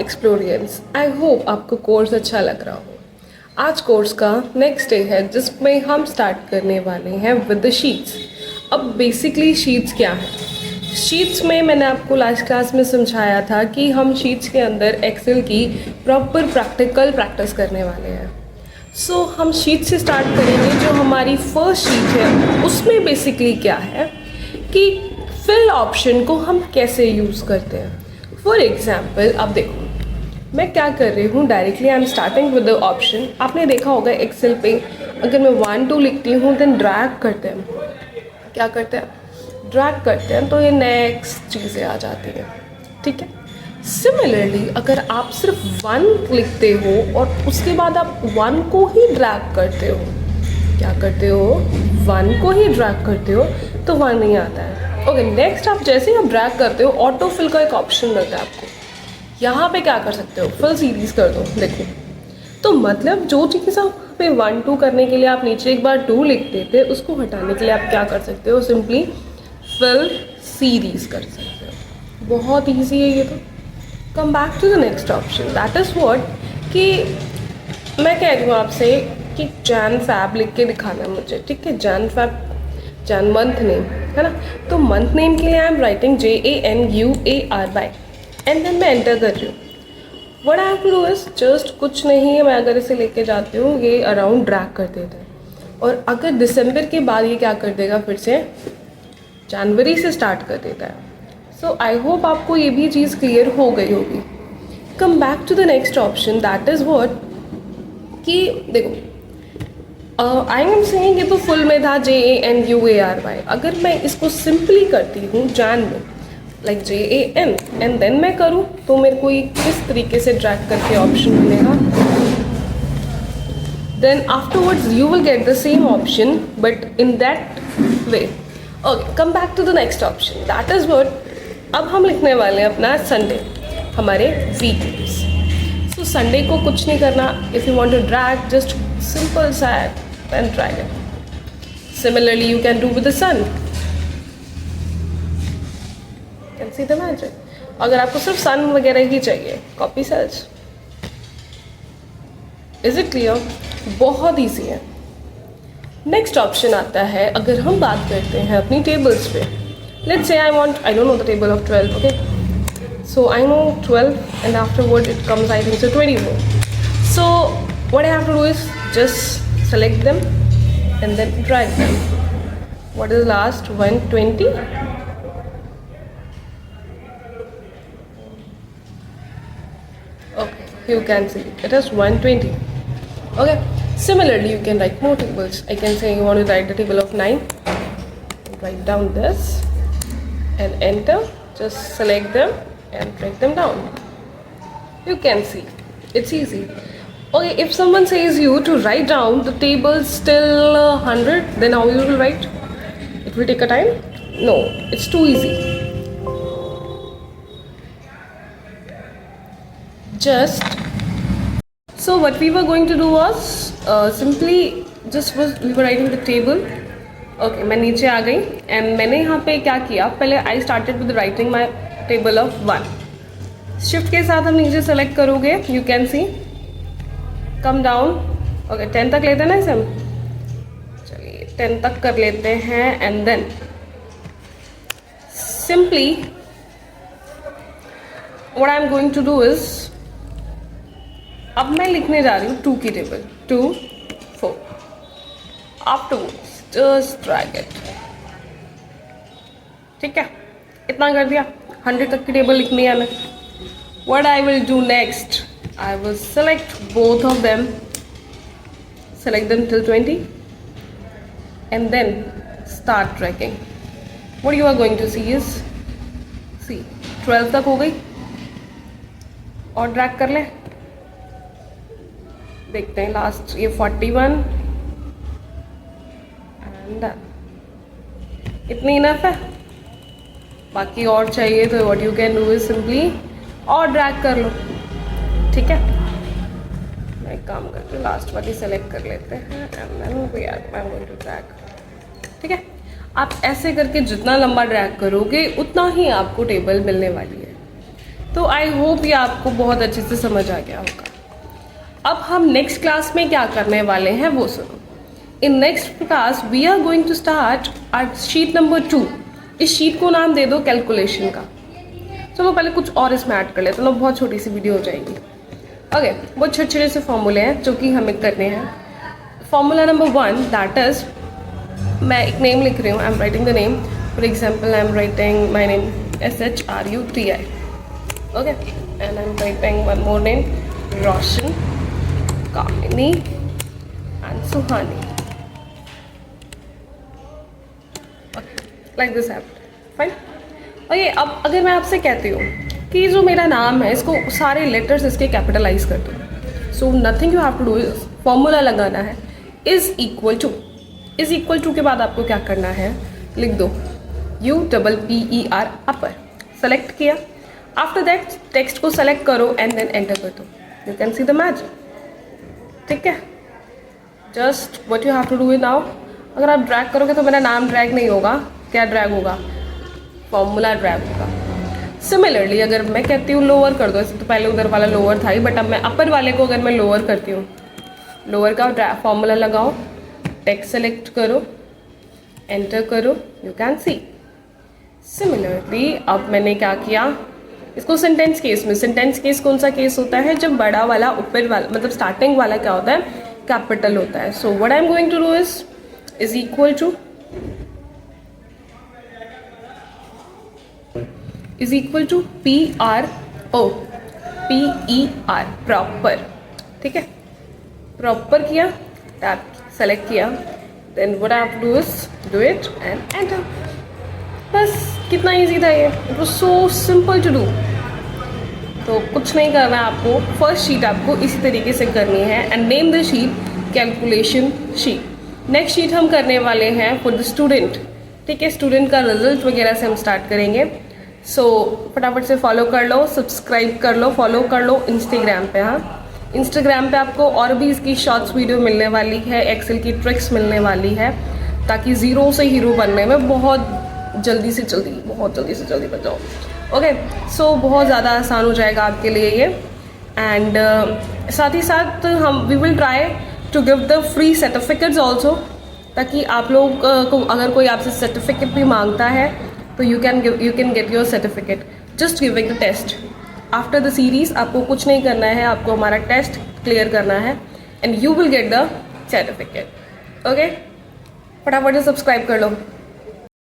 एक्सप्लोरियंस। I hope आपको course अच्छा लग रहा हो। आज कोर्स का नेक्स्ट डे है जिसमें हम स्टार्ट करने वाले हैं विद द शीट्स। अब बेसिकली शीट्स क्या है? शीट्स में मैंने आपको लास्ट क्लास में समझाया था कि हम शीट्स के अंदर एक्सेल की प्रॉपर प्रैक्टिकल प्रैक्टिस करने वाले हैं। सो हम शीट से स्टार्ट करेंगे। जो हमारी फर्स्ट शीट है उसमें बेसिकली क्या है कि फिल ऑप्शन को हम कैसे यूज़ करते हैं। फॉर एग्जाम्पल अब देखो मैं क्या कर रही हूँ, directly I am starting with the option. आपने देखा होगा एक्सेल पे अगर मैं 1 2 लिखती हूँ देन ड्रैग करते हैं, क्या करते हैं, ड्रैग करते हैं तो ये नेक्स्ट चीज़ें आ जाती हैं। ठीक है, सिमिलरली अगर आप सिर्फ 1 लिखते हो और उसके बाद आप 1 को ही ड्रैग करते हो, क्या करते हो, 1 को ही ड्रैग करते हो तो 1 नहीं आता है। ओके, नेक्स्ट आप जैसे ही आप ड्रैग करते हो ऑटो फिल का एक ऑप्शन मिलता है आपको। यहाँ पे क्या कर सकते हो, फिल सीरीज कर दो। देखो तो मतलब जो चीज़ आप पे 1 2 करने के लिए आप नीचे एक बार 2 लिख देते, उसको हटाने के लिए आप क्या कर सकते हो, सिंपली फिल सीरीज कर सकते हो। बहुत ईजी है ये तो। Come back to the next option, that is what कि मैं कह रही हूँ आपसे कि जैन फैब लिख के दिखाना है मुझे। ठीक है, Jan Feb, Jan month name है ना, तो मंथ नेम के लिए I am writing JANUARY and then मैं एंटर कर रही हूँ। What I have to do is just कुछ नहीं है, मैं अगर इसे लेके जाती हूँ ये अराउंड ड्रैग कर देता है। और अगर दिसंबर के बाद ये क्या कर देगा, फिर से जनवरी से स्टार्ट कर देता है। सो आई होप आपको ये भी चीज़ क्लियर हो गई होगी। Come back to the next option, that is what कि देखो आई एम सेइंग ये तो फुल में था JANUARY। अगर मैं इसको सिंपली करती हूँ जैन में लाइक JAN एंड देन मैं करूँ तो मेरे को ये किस तरीके से ड्रैग करके ऑप्शन मिलेगा। Then afterwards you will get the same option but in that way. Okay, come back to the next option, that is what अब हम लिखने वाले हैं अपना संडे, हमारे वीकडेज। सो संडे को कुछ नहीं करना, if you want to drag just simple सा and drag it. Similarly, you can do with the sun. Can see the magic. अगर आपको सिर्फ sun वगैरह ही चाहिए, copy cells. Is it clear? बहुत easy है। Next option आता है अगर हम बात करते हैं अपनी tables पे। Let's say I don't know the table of 12, okay? So I know 12 and afterward it comes I think so 24. So what I have to do is just select them and then drag them. What is last? 120. Okay, you can see it is 120. Okay, similarly you can write more tables. I can say you want to write the table of 9. Write down this and enter. Just select them and drag them down. You can see it's easy. Okay, if someone says you to write down the tables till 100, then how you will write? It will take a time? No, it's too easy. So what we were going to do was simply we were writing the table. Okay, मैं नीचे आ गई and मैंने यहाँ पे क्या किया, पहले I started with writing my table of 1. Shift के साथ हम नीचे select करोगे, you can see. Come down. Okay, 10 तक लेते हैं ना इसे हम, चलिए 10 तक कर लेते हैं and then simply what I am going to do is अब मैं लिखने जा रही हूँ 2 की table 2 4। Afterwards just drag it. ठीक है, इतना कर दिया, 100 तक की टेबल लिखनी है हमें। What I will do next, I will select both of them, select them till 20 and then start dragging. What you are going to see is, see 12 तक हो गई और ड्रैग कर ले, देखते हैं लास्ट ये 41 एंड इतनी इनफ है। बाकी और चाहिए तो what you can do is simply और ड्रैग कर लो। ठीक है, मैं एक काम करते हैं लास्ट वाली सेलेक्ट कर लेते हैं and then we are going to drag. ठीक है, आप ऐसे करके जितना लंबा ड्रैग करोगे उतना ही आपको टेबल मिलने वाली है। तो आई होप ये आपको बहुत अच्छे से समझ आ गया होगा। अब हम नेक्स्ट क्लास में क्या करने वाले हैं वो सुनो। In next class we are going to start our sheet number 2। इस शीट को नाम दे दो कैलकुलेशन का। चलो पहले कुछ और इसमें ऐड कर लेते हैं, तो बहुत छोटी सी वीडियो हो जाएगी। ओके, बहुत छोटे छोटे से फॉर्मूले हैं जो कि हमें करने हैं। फॉर्मूला नंबर 1 दैट इज, मैं एक नेम लिख रही हूँ, आई am writing the name. For example I am writing my name SHRUTI, okay, and I am writing one more name, Roshan, Kamini and Suhani, like this happened, fine. Okay, अब अगर मैं आपसे कहती हूँ कि जो मेरा नाम है इसको सारे लेटर्स इसके कैपिटलाइज कर दो, so nothing you have to do is formula लगाना है, इज इक्वल टू के बाद आपको क्या करना है, लिख दो UPPER अपर, सेलेक्ट किया। आफ्टर दैट टेक्स्ट को सेलेक्ट करो एंड देन एंटर कर दो, you can see the magic, ठीक है। Just what you have to do is now, अगर आप ड्रैग करोगे तो मेरा नाम ड्रैग नहीं होगा, क्या ड्रैग होगा, फॉर्मूला ड्रैग होगा। सिमिलरली अगर मैं कहती हूँ लोअर कर दो, तो पहले उधर वाला लोअर था ही, बट अब मैं अपर वाले को अगर मैं लोअर करती हूँ, लोअर का फॉर्मूला लगाओ, टेक्स्ट सेलेक्ट करो, एंटर करो, यू कैन सी। सिमिलरली अब मैंने क्या किया, इसको सेंटेंस केस में, सेंटेंस केस कौन सा केस होता है, जब बड़ा वाला ऊपर वाला मतलब स्टार्टिंग वाला क्या होता है, कैपिटल होता है। So what I am going to do is equal to PROPER, proper, ठीक है। प्रॉपर किया, टैब सेलेक्ट किया, then what I have to do is do it and enter. बस कितना इजी था ये, it was so simple to do. तो कुछ नहीं करना है आपको, फर्स्ट शीट आपको इसी तरीके से करनी है and name the sheet calculation sheet. Next sheet हम करने वाले हैं फॉर द स्टूडेंट, ठीक है। स्टूडेंट का रिजल्ट वगैरह से हम स्टार्ट करेंगे। सो फटाफट से फॉलो कर लो, सब्सक्राइब कर लो, फॉलो कर लो इंस्टाग्राम पे। हाँ, इंस्टाग्राम पे आपको और भी इसकी शॉर्ट्स वीडियो मिलने वाली है, एक्सेल की ट्रिक्स मिलने वाली है, ताकि ज़ीरो से हीरो बनने में बहुत जल्दी से जल्दी बन जाओ। ओके, सो बहुत ज़्यादा आसान हो जाएगा आपके लिए ये। एंड साथ ही साथ हम we will try to give the free certificates also, ताकि आप लोग को अगर कोई आपसे सर्टिफिकेट भी मांगता है तो you can get your certificate just giving the test. After the series आपको कुछ नहीं करना है, आपको हमारा टेस्ट क्लियर करना है and you will get the certificate. Okay, फटाफट से सब्सक्राइब कर लो।